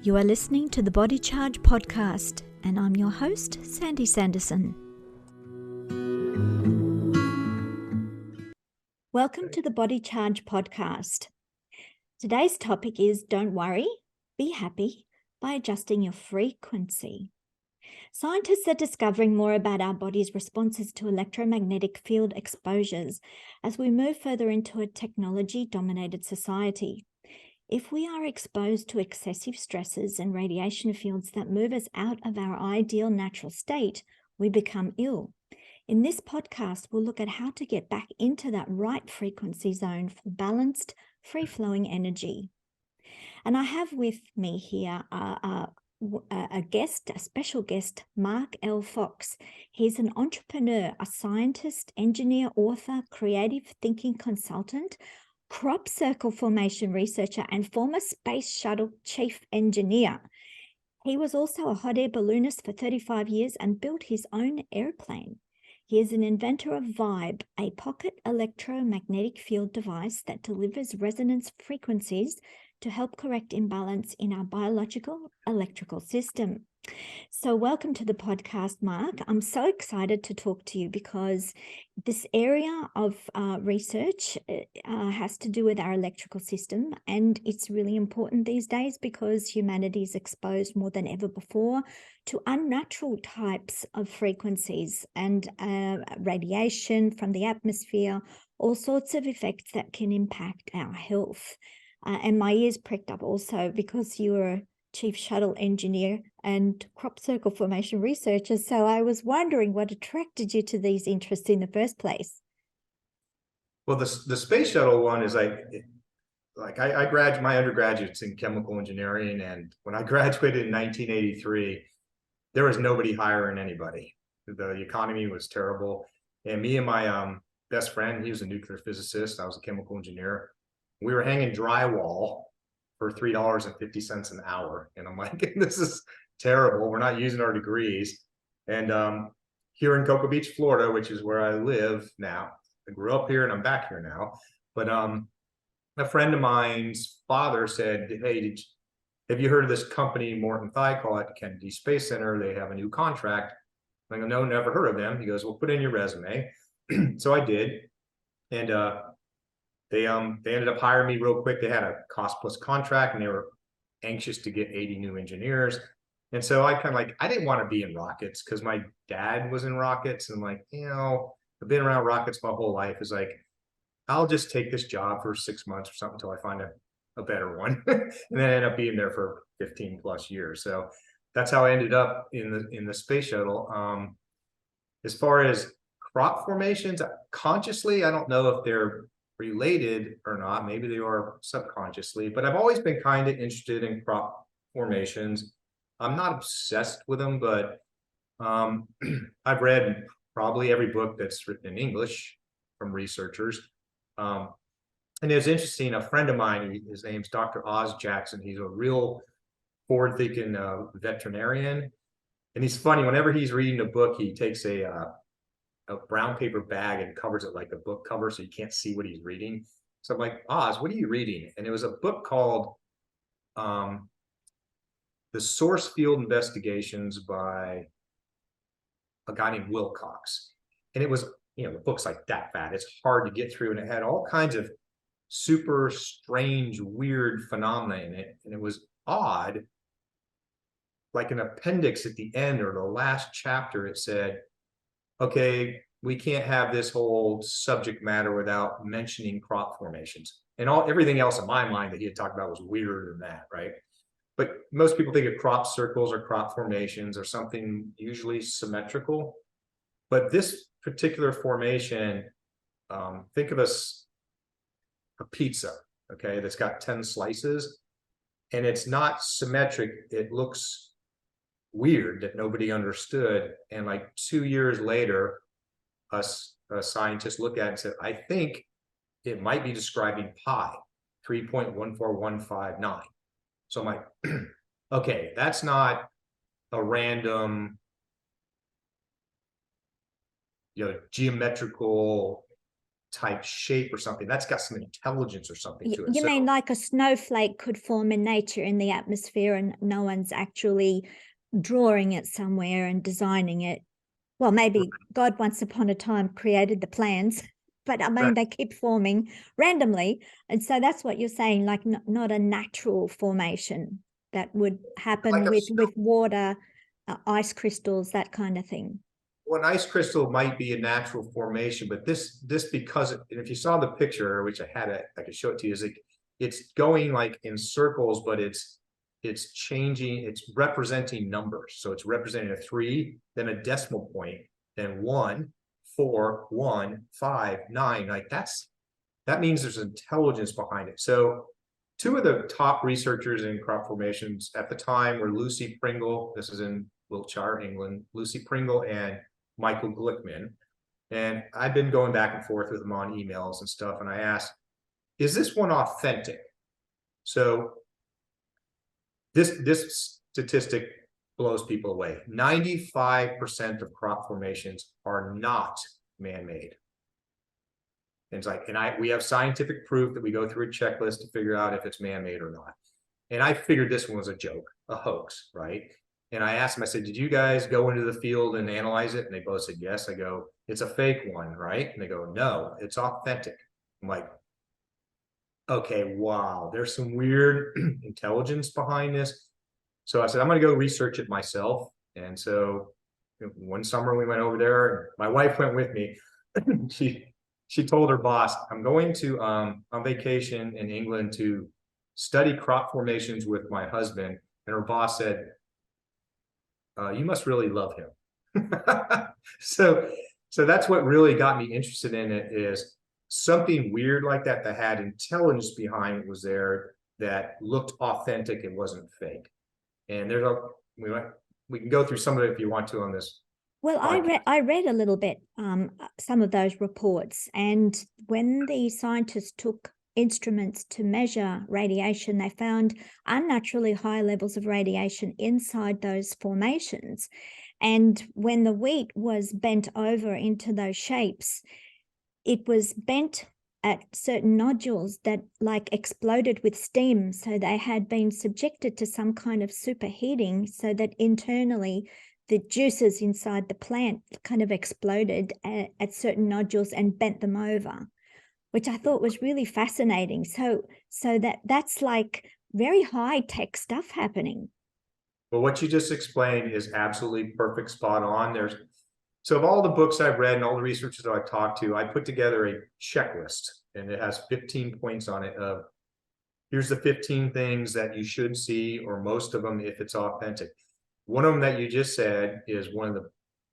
You are listening to the Body Charge podcast, and I'm your host, Sandy Sanderson. Welcome to the Body Charge podcast. Today's topic is don't worry, be happy by adjusting your frequency. Scientists are discovering more about our body's responses to electromagnetic field exposures as we move further into a technology-dominated society. If we are exposed to excessive stresses and radiation fields that move us out of our ideal natural state, we become ill. In this podcast, we'll look at how to get back into that right frequency zone for balanced, free-flowing energy. And I have with me here a special guest, Mark L. Fox. He's an entrepreneur, a scientist, engineer, author, creative thinking consultant, crop circle formation researcher, and former Space Shuttle Chief Engineer. He was also a hot air balloonist for 35 years and built his own airplane. He is an inventor of Vibe, a pocket electromagnetic field device that delivers resonance frequencies to help correct imbalance in our biological electrical system. So welcome to the podcast, Mark. I'm so excited to talk to you because this area of research has to do with our electrical system, and it's really important these days because humanity is exposed more than ever before to unnatural types of frequencies and radiation from the atmosphere, all sorts of effects that can impact our health. And my ears pricked up also because you were Chief Shuttle Engineer and crop circle formation researcher. So I was wondering what attracted you to these interests in the first place. Well, the Space Shuttle one is I graduated, my undergraduate's in chemical engineering. And when I graduated in 1983, there was nobody hiring anybody. The economy was terrible. And me and my best friend, he was a nuclear physicist. I was a chemical engineer. We were hanging drywall for $3.50 an hour. And I'm like, this is terrible. We're not using our degrees. And here in Cocoa Beach, Florida, which is where I live now, I grew up here and I'm back here now. But a friend of mine's father said, hey, have you heard of this company, Morton Thai, call it Kennedy Space Center? They have a new contract. I go, no, never heard of them. He goes, well, put in your resume. So I did. And they ended up hiring me real quick. They had a cost plus contract and they were anxious to get 80 new engineers. And so I kind of I didn't want to be in rockets because my dad was in rockets. And I'm like, I've been around rockets my whole life. It's like, I'll just take this job for 6 months or something until I find a better one. And then I end up being there for 15 plus years. So that's how I ended up in the space shuttle. As far as crop formations, consciously, I don't know if they're related or not. Maybe they are subconsciously, but I've always been kind of interested in crop formations. I'm not obsessed with them, but I've read probably every book that's written in English from researchers. And it was interesting, a friend of mine, his name's Dr. Oz Jackson. He's a real forward-thinking veterinarian. And he's funny, whenever he's reading a book, he takes a brown paper bag and covers it like a book cover so you can't see what he's reading. So I'm like, Oz, what are you reading? And it was a book called The Source Field Investigations by a guy named Wilcox. And it was, the book's like that fat. It's hard to get through. And it had all kinds of super strange, weird phenomena in it. And it was odd. Like an appendix at the end or the last chapter, it said, okay, we can't have this whole subject matter without mentioning crop formations. And everything else in my mind that he had talked about was weirder than that, right? But most people think of crop circles or crop formations or something usually symmetrical. But this particular formation, think of a pizza, okay, that's got 10 slices, and it's not symmetric. It looks weird that nobody understood. And like 2 years later, a scientist looked at it and said, I think it might be describing pi, 3.14159. So I'm like, okay, that's not a random, geometrical type shape or something. That's got some intelligence or something to it. You mean like a snowflake could form in nature in the atmosphere and no one's actually drawing it somewhere and designing it? Well, maybe God once upon a time created the plans, but I mean, they keep forming randomly. And so that's what you're saying, like not a natural formation that would happen Like with water, ice crystals, that kind of thing. well, an ice crystal might be a natural formation, but this because if you saw the picture, which I could show it to you, is like it's going like in circles, but it's changing, it's representing numbers. So it's representing a 3, then a decimal point, then 1, 4, 1, 5, 9. Like that means there's intelligence behind it. So two of the top researchers in crop formations at the time were Lucy Pringle. This is in Wiltshire, England. Lucy Pringle and Michael Glickman. And I've been going back and forth with them on emails and stuff. And I asked, is this one authentic? So this statistic blows people away. 95% of crop formations are not man-made. And it's like, we have scientific proof that we go through a checklist to figure out if it's man-made or not. And I figured this one was a joke, a hoax, right? And I asked them, I said, did you guys go into the field and analyze it? And they both said, yes. I go, it's a fake one, right? And they go, no, it's authentic. I'm like, okay, wow, there's some weird intelligence behind this. So I said, I'm going to go research it myself. And so one summer we went over there, and my wife went with me. She told her boss, I'm going to on vacation in England to study crop formations with my husband. And her boss said, you must really love him. So that's what really got me interested in it, is something weird like that had intelligence behind it was there, that looked authentic. It wasn't fake. And we can go through some of it if you want to on this. Well, I read a little bit some of those reports, and when the scientists took instruments to measure radiation, they found unnaturally high levels of radiation inside those formations. And when the wheat was bent over into those shapes, it was bent at certain nodules that like exploded with steam. So they had been subjected to some kind of superheating so that internally the juices inside the plant kind of exploded at certain nodules and bent them over, which I thought was really fascinating. So that's like very high tech stuff happening. Well, what you just explained is absolutely perfect, spot on. So of all the books I've read and all the researchers that I've talked to, I put together a checklist, and it has 15 points on it of here's the 15 things that you should see, or most of them if it's authentic. One of them that you just said is one of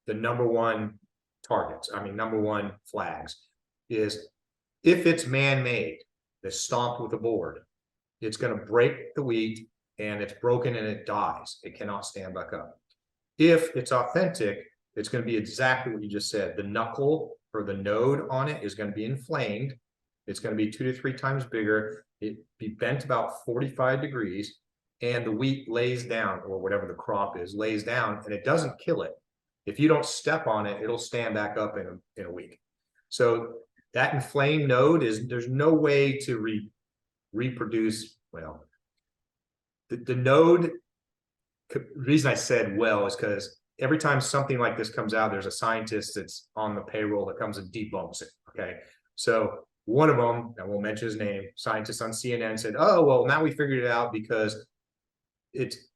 the number one targets. I mean, number one flags is if it's man-made, it's stomped with a board, it's going to break the wheat, and it's broken and it dies. It cannot stand back up. If it's authentic, it's going to be exactly what you just said. The knuckle or the node on it is going to be inflamed. It's going to be 2 to 3 times bigger. It be bent about 45 degrees. And the wheat lays down, or whatever the crop is, lays down, and it doesn't kill it. If you don't step on it, it'll stand back up in a week. So that inflamed node there's no way to reproduce. Well, the node, the reason I said well is because every time something like this comes out, there's a scientist that's on the payroll that comes and debunks it. Okay. So one of them, I won't mention his name, scientist on CNN said, oh, well, now we figured it out because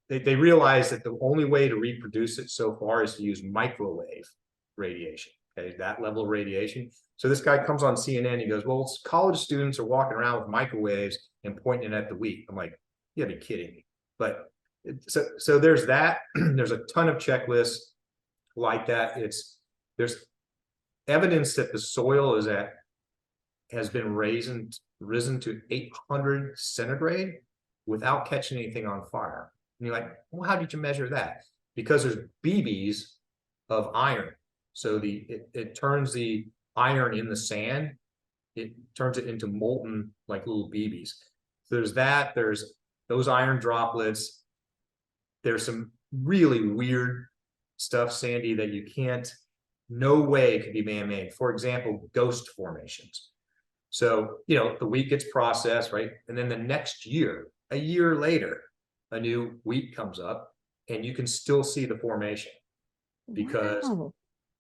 they realized that the only way to reproduce it so far is to use microwave radiation. Okay, that level of radiation. So this guy comes on CNN, he goes, well, college students are walking around with microwaves and pointing at the wheat. I'm like, you gotta be kidding me. But so there's that. There's a ton of checklists like that. There's evidence that the soil has been risen to 800 centigrade without catching anything on fire. And you're like, well, how did you measure that? Because there's BBs of iron. So it turns the iron in the sand, it turns it into molten like little BBs. So there's that, there's those iron droplets. There's some really weird stuff, Sandy, that you can't no way it could be man-made. For example, ghost formations. So, the wheat gets processed, right? And then the next year, a year later, a new wheat comes up and you can still see the formation because Wow.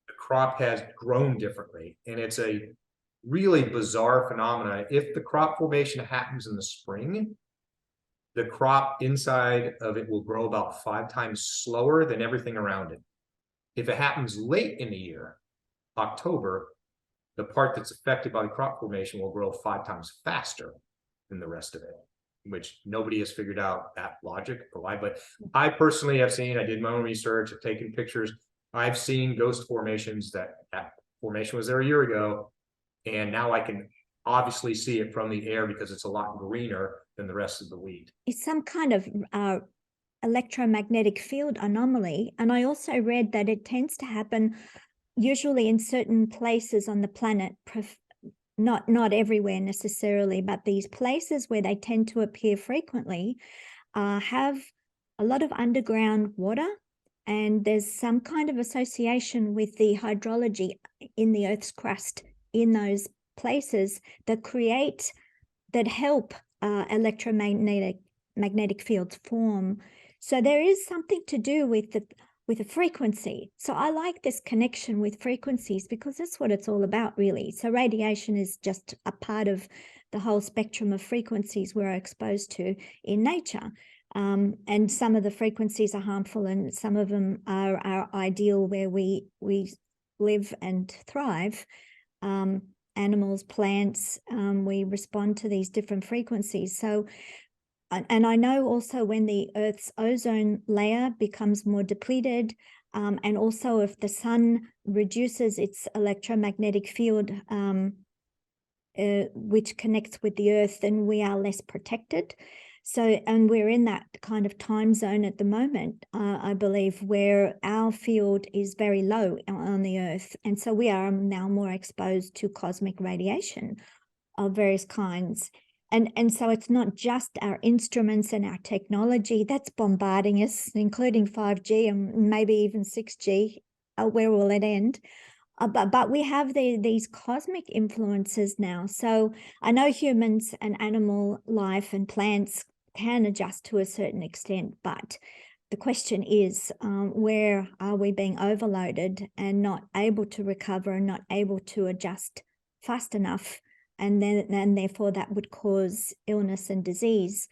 the crop has grown differently. And it's a really bizarre phenomenon. If the crop formation happens in the spring, the crop inside of it will grow about 5 times slower than everything around it. If it happens late in the year, October, the part that's affected by the crop formation will grow 5 times faster than the rest of it, which nobody has figured out that logic or why. But I personally have seen, I did my own research, I've taken pictures. I've seen ghost formations that formation was there a year ago. And now I can obviously see it from the air because it's a lot greener than the rest of the wheat. It's some kind of electromagnetic field anomaly. And I also read that it tends to happen usually in certain places on the planet, not everywhere necessarily, but these places where they tend to appear frequently have a lot of underground water, and there's some kind of association with the hydrology in the Earth's crust in those places that help magnetic fields form. So there is something to do with a frequency. So I like this connection with frequencies because that's what it's all about, really. So radiation is just a part of the whole spectrum of frequencies we're exposed to in nature. And some of the frequencies are harmful and some of them are ideal where we live and thrive. Animals, plants, we respond to these different frequencies. So, and I know also when the Earth's ozone layer becomes more depleted, and also if the sun reduces its electromagnetic field, which connects with the Earth, then we are less protected. So, and we're in that kind of time zone at the moment, I believe, where our field is very low on the Earth. And so we are now more exposed to cosmic radiation of various kinds. And so it's not just our instruments and our technology that's bombarding us, including 5G and maybe even 6G. Where will it end? But we have these cosmic influences now. So I know humans and animal life and plants can adjust to a certain extent, but the question is, where are we being overloaded and not able to recover and not able to adjust fast enough? And therefore that would cause illness and disease.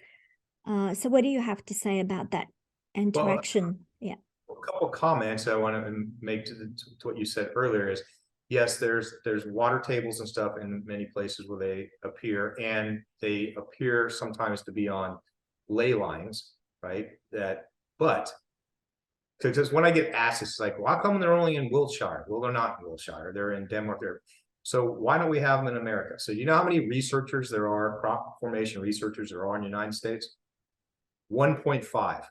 So what do you have to say about that interaction? Yeah. A couple of comments I want to make to what you said earlier is, yes, there's water tables and stuff in many places where they appear, and they appear sometimes to be on ley lines, right? But because when I get asked, it's like, well, how come they're only in Wiltshire? Well, they're not in Wiltshire. They're in Denmark. So why don't we have them in America? So you know how many researchers there are, crop formation researchers there are in the United States? 1.5.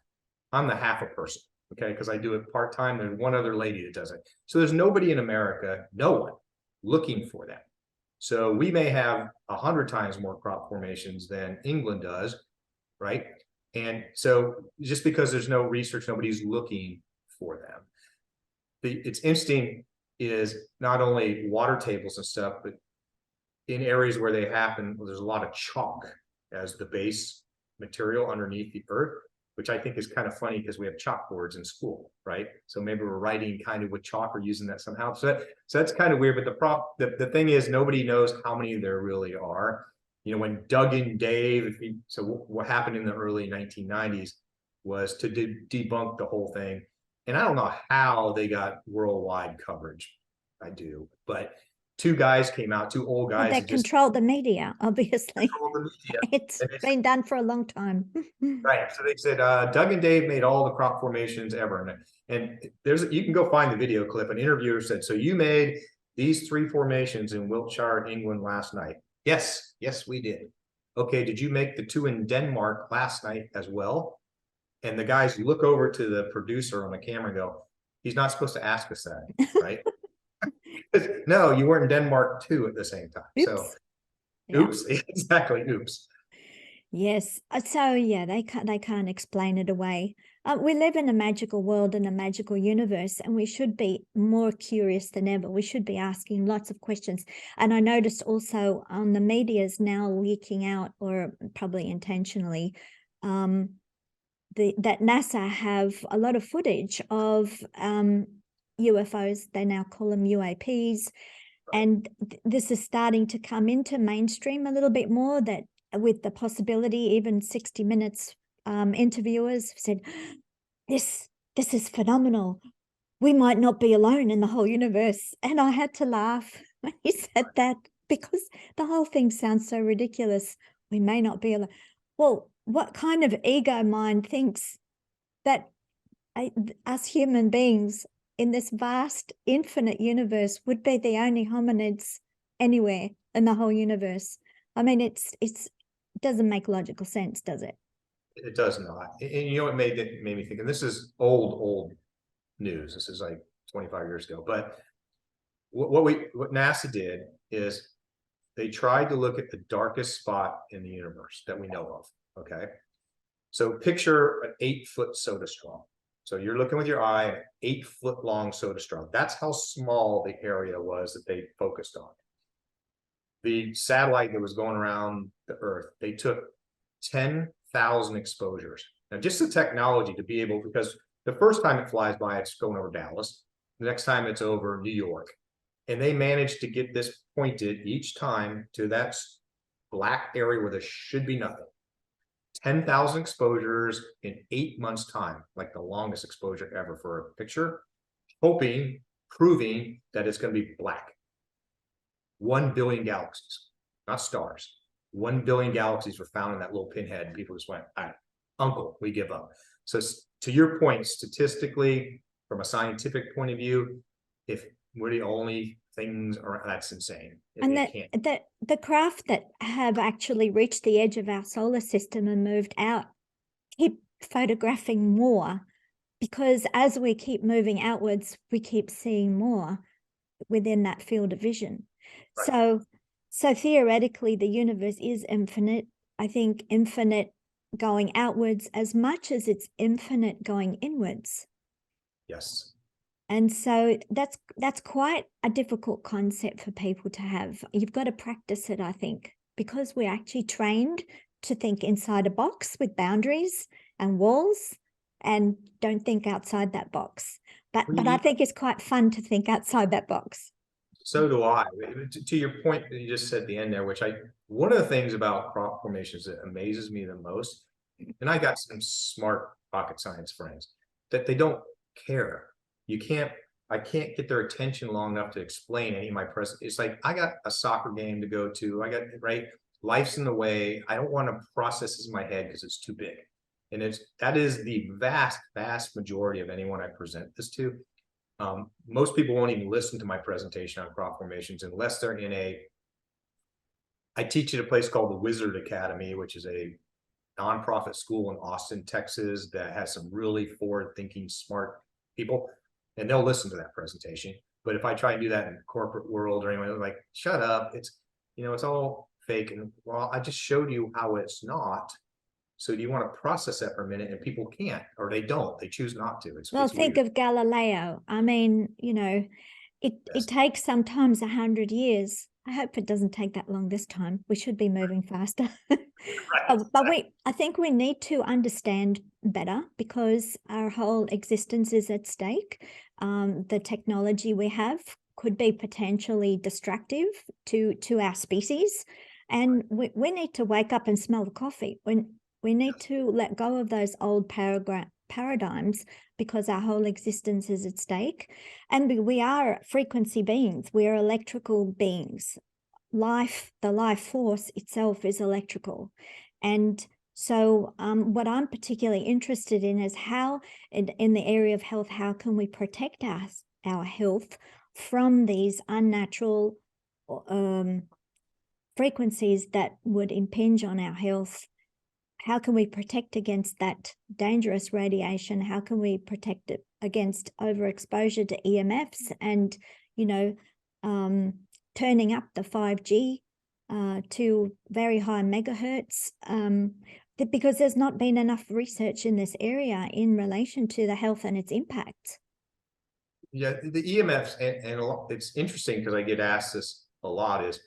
I'm the half a person, okay? Because I do it part-time. There's one other lady that does it. So there's nobody in America, no one, looking for them. So we may have 100 times more crop formations than England does, right? And so just because there's no research, nobody's looking for them. It's interesting is not only water tables and stuff, but in areas where they happen, there's a lot of chalk as the base material underneath the earth, which I think is kind of funny because we have chalkboards in school, right? So maybe we're writing kind of with chalk or using that somehow. So that's kind of weird, but the thing is, nobody knows how many there really are. When Doug and Dave, so what happened in the early 1990s was to debunk the whole thing. And I don't know how they got worldwide coverage. I do, but two old guys Well, they control the media, obviously. It's been done for a long time. Right. So they said Doug and Dave made all the crop formations ever. And you can go find the video clip. An interviewer said, so you made these 3 formations in Wiltshire, England last night? Yes, we did. Okay, did you make the 2 in Denmark last night as well? And the guys look over to the producer on the camera and go, he's not supposed to ask us that, right? No, you weren't in Denmark too at the same time. Oops. So, oops, yeah. Exactly, oops. Yes. So yeah, they can't explain it away. We live in a magical world and a magical universe, and we should be more curious than ever. We should be asking lots of questions. And I noticed also on the media's now leaking out, or probably intentionally, that NASA have a lot of footage of UFOs. They now call them UAPs. And this is starting to come into mainstream a little bit more, that with the possibility, even 60 Minutes interviewers said, this is phenomenal. We might not be alone in the whole universe. And I had to laugh when he said that, because the whole thing sounds so ridiculous. We may not be alone. Well, what kind of ego mind thinks that us human beings in this vast, infinite universe would be the only hominids anywhere in the whole universe? I mean, it doesn't make logical sense, does it? It does not. And you know what made me think, and this is old news. This is like 25 years ago. But what NASA did is they tried to look at the darkest spot in the universe that we know of. Okay. So picture an 8-foot soda straw. So you're looking with your eye, an 8-foot long soda straw. That's how small the area was that they focused on. The satellite that was going around the Earth, they took 10,000 exposures. Now, just the technology to be able, because the first time it flies by, it's going over Dallas. The next time it's over New York. And they managed to get this pointed each time to that black area where there should be nothing. 10,000 exposures in 8 months' time, like the longest exposure ever for a picture, proving that it's going to be black. 1 billion galaxies, not stars. 1 billion galaxies were found in that little pinhead, and people just went, all right, uncle, we give up. So to your point, statistically, from a scientific point of view, if we're the only things around, that's insane. And the craft that have actually reached the edge of our solar system and moved out keep photographing more, because as we keep moving outwards, we keep seeing more within that field of vision. Right. So theoretically, the universe is infinite. I think infinite going outwards as much as it's infinite going inwards. Yes. And so that's quite a difficult concept for people to have. You've got to practice it, I think, because we're actually trained to think inside a box with boundaries and walls, and don't think outside that box. But I think it's quite fun to think outside that box. So do I. To your point that you just said at the end there, one of the things about crop formations that amazes me the most, and I got some smart rocket science friends, that they don't care. I can't get their attention long enough to explain any of my present. It's like, I got a soccer game to go to. Life's in the way. I don't want to process this in my head because it's too big. And that is the vast majority of anyone I present this to. Most people won't even listen to my presentation on crop formations unless they're I teach at a place called the Wizard Academy, which is a nonprofit school in Austin, Texas, that has some really forward-thinking, smart people. And they'll listen to that presentation. But if I try and do that in the corporate world or anyone, they're like, shut up. It's all fake. And well, I just showed you how it's not. So do you want to process that for a minute? And people can't, or they don't. They choose not to. Well, think of Galileo. I mean, it takes sometimes 100 years. I hope it doesn't take that long this time. We should be moving faster. But I think we need to understand better, because our whole existence is at stake. The technology we have could be potentially destructive to our species. And we need to wake up and smell the coffee. We need to let go of those old paradigms, because our whole existence is at stake. And we are frequency beings. We are electrical beings. The life force itself is electrical. And so what I'm particularly interested in is how, in the area of health, how can we protect our health from these unnatural frequencies that would impinge on our health? How can we protect against that dangerous radiation? How can we protect it against overexposure to EMFs and, turning up the 5G to very high megahertz Because there's not been enough research in this area in relation to the health and its impact. Yeah, the EMFs, it's interesting because I get asked this a lot, is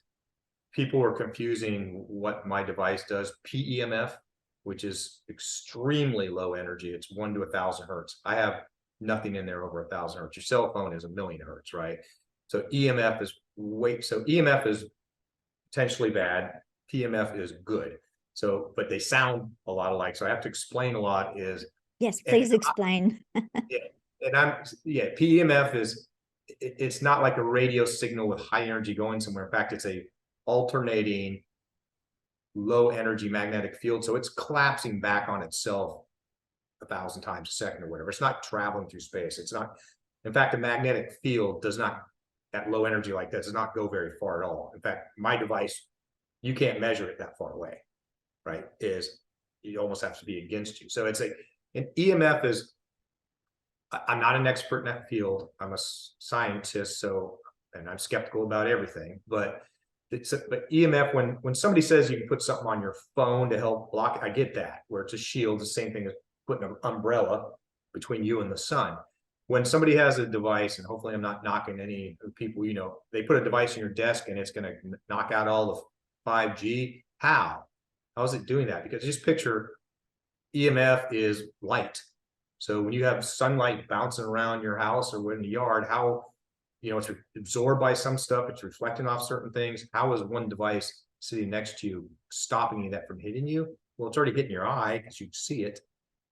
people are confusing what my device does. PEMF, which is extremely low energy, it's 1 to 1,000 hertz. I have nothing in there over 1,000 hertz. Your cell phone is 1,000,000 hertz, right? So EMF is EMF is potentially bad. PEMF is good. So, but they sound a lot alike. So I have to explain a lot. Yes, please explain. PEMF it's not like a radio signal with high energy going somewhere. In fact, it's a alternating low energy magnetic field. So it's collapsing back on itself 1,000 times a second or whatever. It's not traveling through space. It's not, in fact, a magnetic field does not, at low energy like that, does not go very far at all. In fact, my device, you can't measure it that far away, right? You almost have to be against you. So it's an EMF is, I'm not an expert in that field. I'm a scientist, and I'm skeptical about everything, but EMF, when somebody says you can put something on your phone to help block it, I get that, where it's a shield, the same thing as putting an umbrella between you and the sun. When somebody has a device, and hopefully I'm not knocking any people, they put a device in your desk and it's going to knock out all the 5G. How is it doing that? Because just picture EMF is light. So when you have sunlight bouncing around your house or in the yard, it's absorbed by some stuff, it's reflecting off certain things. How is one device sitting next to you stopping that from hitting you? Well, it's already hitting your eye because you see it.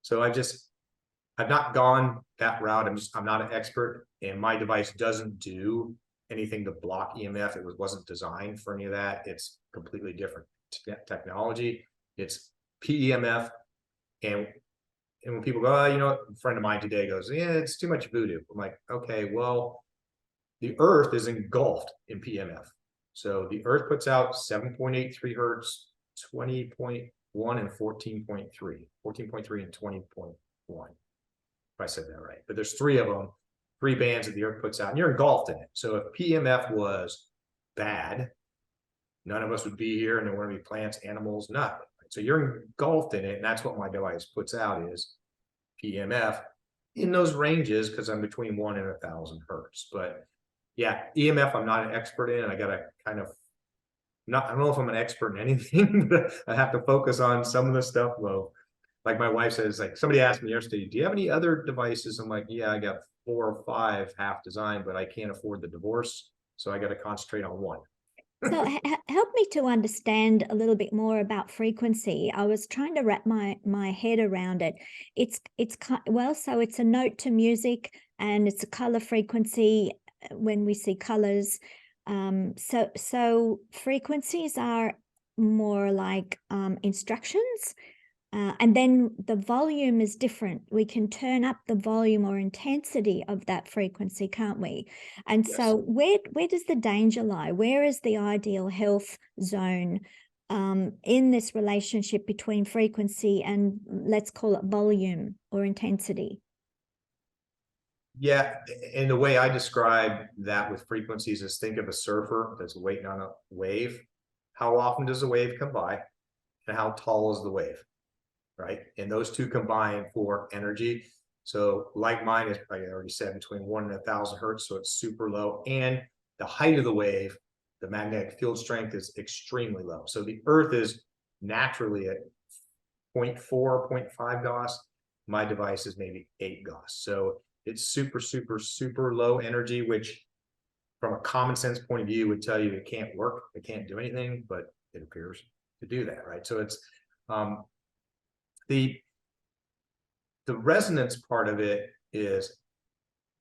So I've not gone that route. I'm not an expert, and my device doesn't do anything to block EMF. It wasn't designed for any of that. It's completely different technology. It's PEMF, and when people go, a friend of mine today goes, yeah, it's too much voodoo. I'm like, okay, well, the Earth is engulfed in PEMF. So the Earth puts out 7.83 hertz, 20.1, and 14.3. 14.3 and 20.1. If I said that right. But there's 3 of them, 3 bands that the Earth puts out, and you're engulfed in it. So if PEMF was bad, none of us would be here, and there wouldn't be plants, animals, nothing. So you're engulfed in it, and that's what my device puts out is PEMF in those ranges, because I'm between 1 and 1,000 hertz. But yeah, EMF, I'm not an expert in. I got to kind of I don't know if I'm an expert in anything, but I have to focus on some of the stuff. Well, like my wife says, like somebody asked me yesterday, do you have any other devices? I'm like, yeah, I got 4 or 5 half designed, but I can't afford the divorce. So I got to concentrate on one. So help me to understand a little bit more about frequency. I was trying to wrap my head around it. So it's a note to music, and it's a color frequency when we see colors. So frequencies are more like instructions. And then the volume is different. We can turn up the volume or intensity of that frequency, can't we? And Yes. so where does the danger lie? Where is the ideal health zone in this relationship between frequency and, let's call it, volume or intensity? Yeah, and the way I describe that with frequencies is, think of a surfer that's waiting on a wave. How often does a wave come by, and how tall is the wave? Right? And those two combine for energy. So like mine is, like I already said, between 1 and 1,000 hertz. So it's super low. And the height of the wave, the magnetic field strength, is extremely low. So the Earth is naturally at 0.4, 0.5 Gauss. My device is maybe 8 Gauss. So it's super, super, super low energy, which from a common sense point of view would tell you it can't work. It can't do anything, but it appears to do that, right? So it's, the resonance part of it is,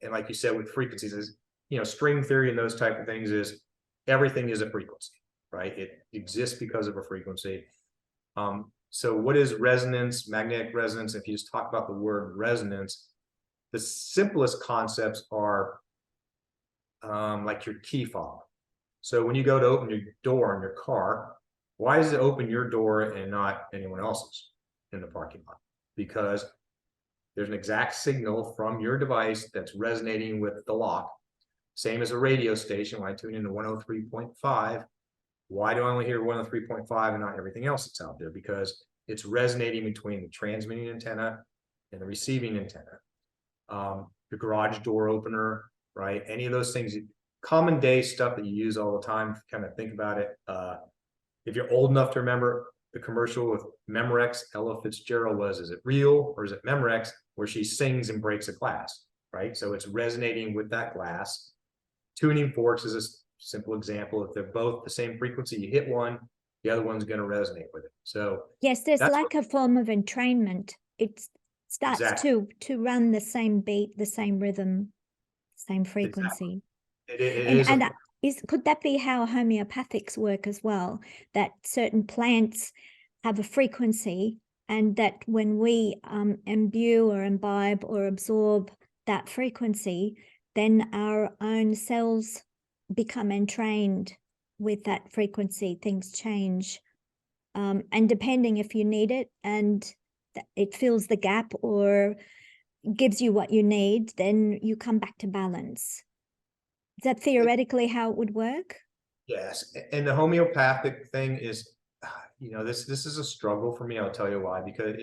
and like you said with frequencies, is, string theory and those type of things, is everything is a frequency, right? It exists because of a frequency. So what is resonance, magnetic resonance? If you just talk about the word resonance, the simplest concepts are like your key fob. So when you go to open your door in your car, why does it open your door and not anyone else's in the parking lot? Because there's an exact signal from your device that's resonating with the lock. Same as a radio station. When I tune into 103.5, why do I only hear 103.5 and not everything else that's out there? Because it's resonating between the transmitting antenna and the receiving antenna. The garage door opener, right? Any of those things, common day stuff that you use all the time, kind of think about it. If you're old enough to remember the commercial with Memorex, Ella Fitzgerald was, is it real or is it Memorex, where she sings and breaks a glass, right? So it's resonating with that glass. Tuning forks is a simple example. If they're both the same frequency, you hit one, the other one's going to resonate with it. So yes, there's like a form of entrainment. It starts exactly. to run the same beat, the same rhythm, same frequency. Exactly. Could that be how homeopathics work as well? That certain plants have a frequency, and that when we imbue or imbibe or absorb that frequency, then our own cells become entrained with that frequency. Things change. And depending if you need it and it fills the gap or gives you what you need, then you come back to balance. Is that theoretically how it would work? Yes, and the homeopathic thing is, this is a struggle for me. I'll tell you why. Because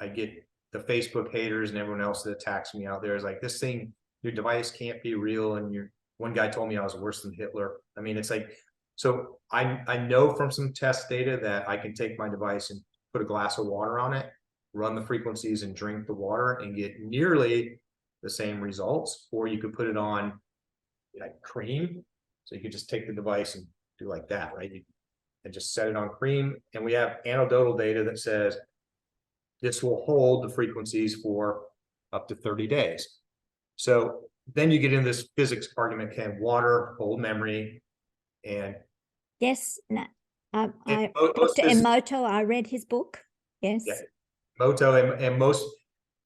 I get the Facebook haters and everyone else that attacks me out there is like, this thing, your device can't be real, and one guy told me I was worse than Hitler. I mean, it's like, so I know from some test data that I can take my device and put a glass of water on it, run the frequencies and drink the water and get nearly the same results. Or you could put it on like cream. So you could just take the device and do like that, right? And just set it on cream. And we have anecdotal data that says this will hold the frequencies for up to 30 days. So then you get into this physics argument, can water hold memory? And yes, no, Dr. Emoto, I read his book. Yes. Yeah, Moto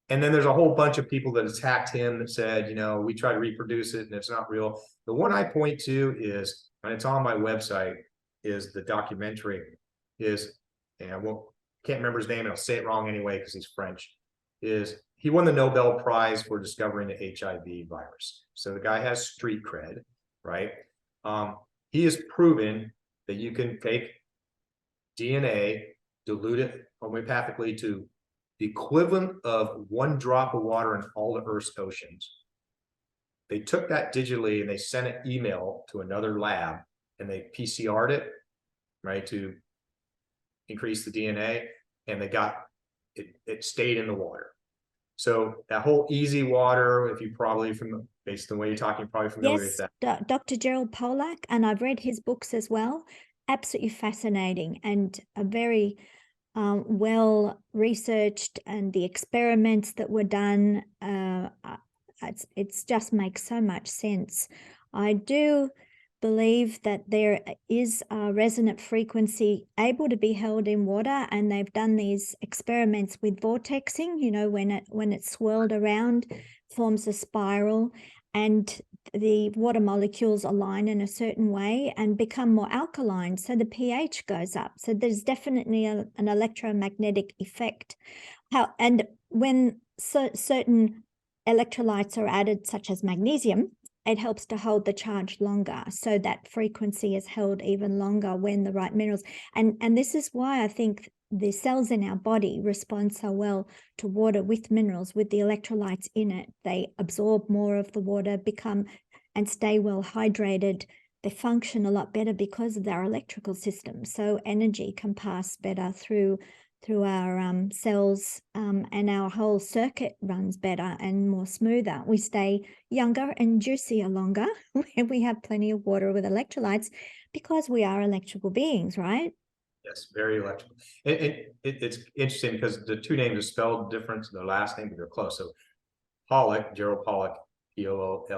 and then there's a whole bunch of people that attacked him that said, we try to reproduce it and it's not real. The one I point to is, and it's on my website, is the documentary and I can't remember his name and I'll say it wrong anyway because he's French, he won the Nobel Prize for discovering the HIV virus. So the guy has street cred, right? He has proven that you can take DNA, dilute it homeopathically to the equivalent of 1 drop of water in all the Earth's oceans. They took that digitally and they sent an email to another lab and they PCR'd it, right, to increase the DNA, and they got it stayed in the water. So that whole easy water, if you probably based on the way you're talking, probably familiar with that. Dr. Gerald Pollack, and I've read his books as well. Absolutely fascinating and a very well researched, and the experiments that were done, it's just makes so much sense. I do believe that there is a resonant frequency able to be held in water, and they've done these experiments with vortexing, when it's swirled around, forms a spiral, and the water molecules align in a certain way and become more alkaline, so the pH goes up. So there's definitely an electromagnetic effect. And when certain electrolytes are added, such as magnesium, it helps to hold the charge longer, so that frequency is held even longer when the right minerals. And this is why I think the cells in our body respond so well to water with minerals, with the electrolytes in it. They absorb more of the water, and stay well hydrated. They function a lot better because of our electrical system. So energy can pass better through our cells, and our whole circuit runs better and more smoother. We stay younger and juicier longer when we have plenty of water with electrolytes, because we are electrical beings, right? Yes, very electrical. It's interesting because the two names are spelled different, their last name, but they're close. So Pollock, Gerald Pollock, Pollock,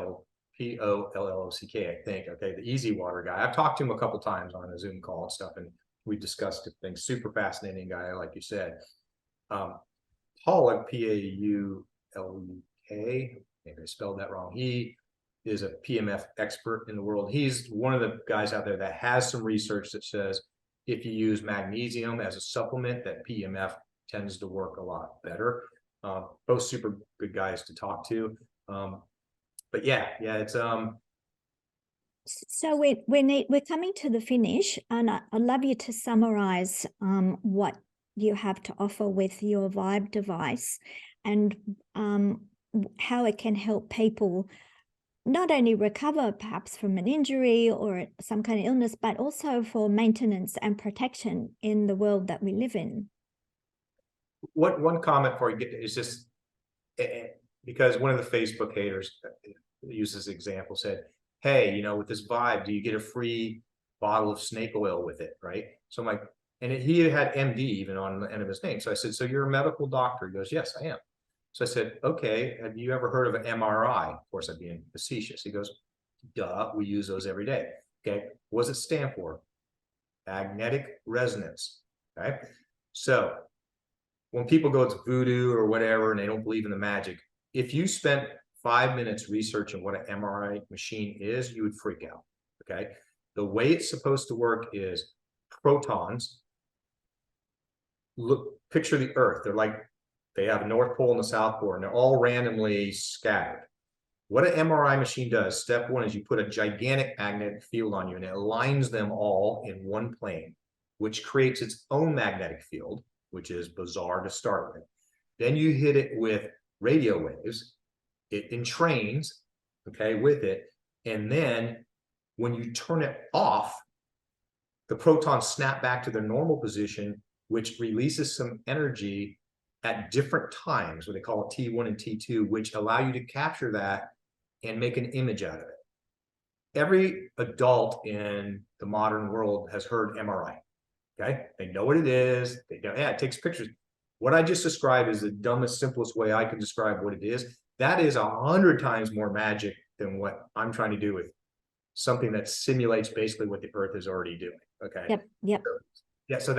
I think. Okay, the easy water guy. I've talked to him a couple times on a Zoom call and stuff, and we discussed things. Super fascinating guy, like you said. Pollock, Pauluk, maybe I spelled that wrong. He is a PEMF expert in the world. He's one of the guys out there that has some research that says if you use magnesium as a supplement, that PEMF tends to work a lot better. Both super good guys to talk to. But yeah, it's So we're coming to the finish, and I'd love you to summarize what you have to offer with your Vibe device, and how it can help people not only recover perhaps from an injury or some kind of illness, but also for maintenance and protection in the world that we live in. One comment before you get to, is just because one of the Facebook haters uses this example, said, hey, with this Vibe, do you get a free bottle of snake oil with it, right? So I'm like, and he had MD even on the end of his name. So I said, so you're a medical doctor? He goes, yes, I am. So I said, okay, have you ever heard of an MRI? Of course, I'm being facetious. He goes, duh, we use those every day. Okay, what does it stand for? Magnetic resonance. Okay, so when people go, it's voodoo or whatever, and they don't believe in the magic, if you spent 5 minutes researching what an MRI machine is, you would freak out. Okay, the way it's supposed to work is protons. Look, picture the Earth. They have a North Pole and the South Pole, and they're all randomly scattered. What an MRI machine does, step one, is you put a gigantic magnetic field on you, and it aligns them all in one plane, which creates its own magnetic field, which is bizarre to start with. Then you hit it with radio waves. It entrains, okay, with it. And then when you turn it off, the protons snap back to their normal position, which releases some energy at different times, what they call T1 and T2, which allow you to capture that and make an image out of it. Every adult in the modern world has heard MRI. Okay, they know what it is. They know, yeah, it takes pictures. What I just described is the dumbest, simplest way I can describe what it is. That is 100 times more magic than what I'm trying to do with something that simulates basically what the Earth is already doing. Okay. Yep. So, yeah. So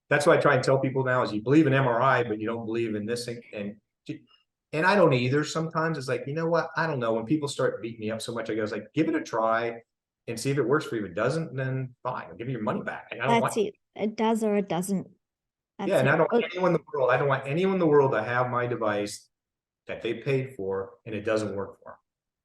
that's what I try and tell people now is you believe in MRI, but you don't believe in this thing. And I don't either. Sometimes it's like, you know what? I don't know. When people start beating me up so much, I go, like, give it a try and see if it works for you. If it doesn't, then fine. I'll give you your money back. And I don't That's it. It does or it doesn't. That's and it. I don't want anyone in the world. I don't want anyone in the world to have my device that they paid for and it doesn't work for them.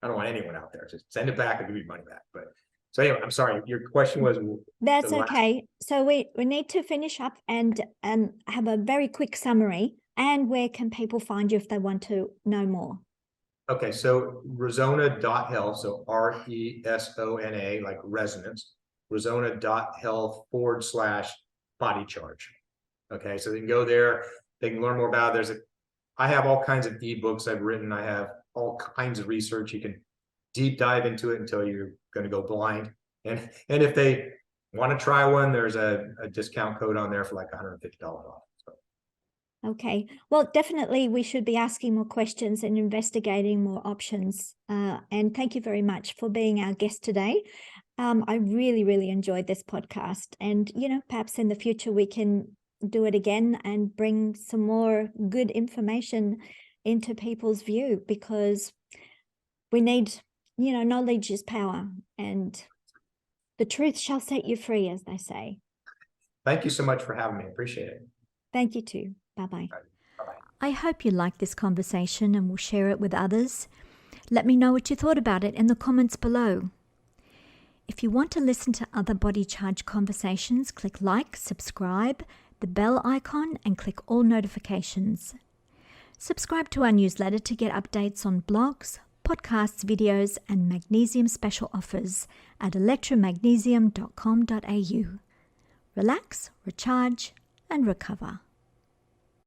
I don't want anyone out there. Just send it back and give me money back. But so anyway, I'm sorry. Your question was. That's okay. So we need to finish up and have a very quick summary. And where can people find you if they want to know more? Okay, so resona.health, so RESONA, like resonance, resona.health/body charge. Okay, so they can go there, they can learn more about it. I have all kinds of ebooks I've written, I have all kinds of research. You can deep dive into it until you're going to go blind. And if they want to try one, there's a discount code on there for like $150 off. Okay, well, definitely we should be asking more questions and investigating more options. And thank you very much for being our guest today. I really, really enjoyed this podcast. And, perhaps in the future we can do it again and bring some more good information into people's view, because we need, knowledge is power, and the truth shall set you free, as they say. Thank you so much for having me. Appreciate it. Thank you too. Bye-bye. Bye-bye. I hope you liked this conversation and will share it with others. Let me know what you thought about it in the comments below. If you want to listen to other Body Charge conversations, click like, subscribe, the bell icon, and click all notifications. Subscribe to our newsletter to get updates on blogs, podcasts, videos, and Magnesium special offers at electromagnesium.com.au. Relax, recharge, and recover.